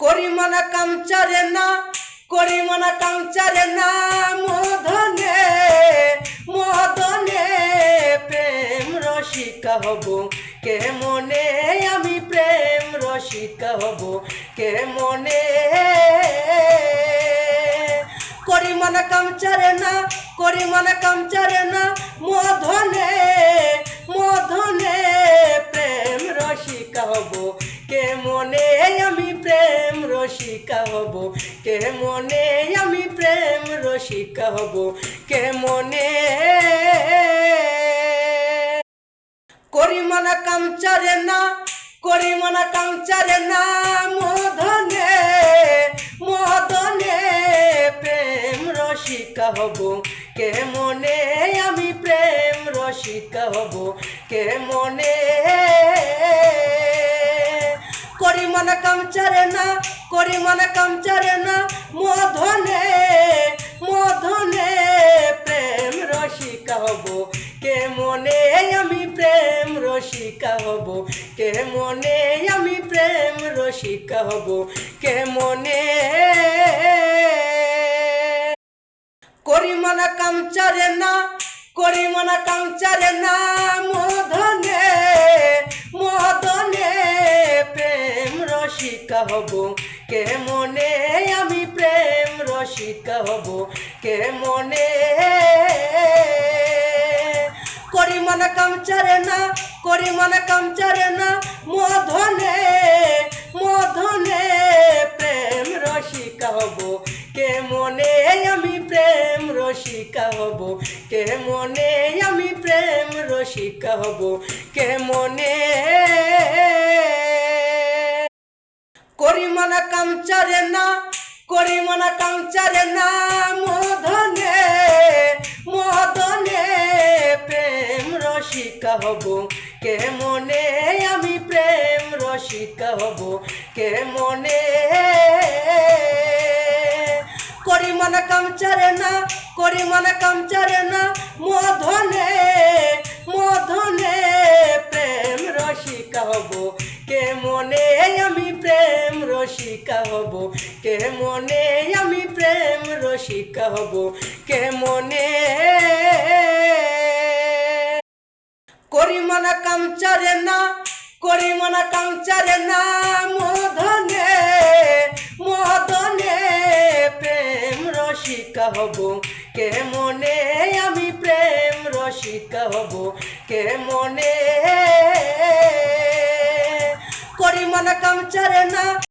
করিমনা কামচারে না করিমনা কামচারে না মদনে মদনে প্রেম রসিকা হব কে মনে আমি প্রেম রসিকা হব কে মনে করিমনা কামচারে না করিমনা কামচারে না মদনে মদনে প্রেম রসিকা হব কে মনে আমি প্রেম রসিকা হব কে মনে আমি প্রেম রসিকা হব কে মনে করিমনা কামচারে না করিমনা কামচারে না মদনে মদনে প্রেম রসিকা হব কে মনে আমি প্রেম রসিকা হব কে মনে করিমনা কামচারে না করিমনা কামচারে না মদনে মদনে প্রেম রসিকা হব কে মনে আমি প্রেম রসিকা হব কে মনে আমি প্রেম রসিকা হব কে মনে করিমনা কামচারে না করিমনা কামচারে না মদনে মদনে প্রেম রসিকা হব কে মনে আমি প্রেম রসিকা হব কে মনে করিমনা কামচারে না করিমনা কামচারে না মদনে মদনে প্রেম রসিকা হব কে মনে আমি প্রেম রসিকা হব কে মনে আমি প্রেম রসিকা হব কে মনে করিমনা কামচারে না করিমনা কামচারে না মদনে মদনে প্রেম রসিকা হব কে মনে আমি প্রেম রসিকা হব কে মনে করিমনা কামচারে না করিমনা কামচারে না মদনে মদনে প্রেম রসিকা হব কে মনে আমি প্রেম রসিকা হব কে মনে আমি প্রেম রসিকা হব কে মনে করিমনা কামচারে না করিমনা কামচারে না মদনে মদনে প্রেম রসিকা হব কে মনে আমি প্রেম রসিকা হব কে মনে করিমনা কামচারে না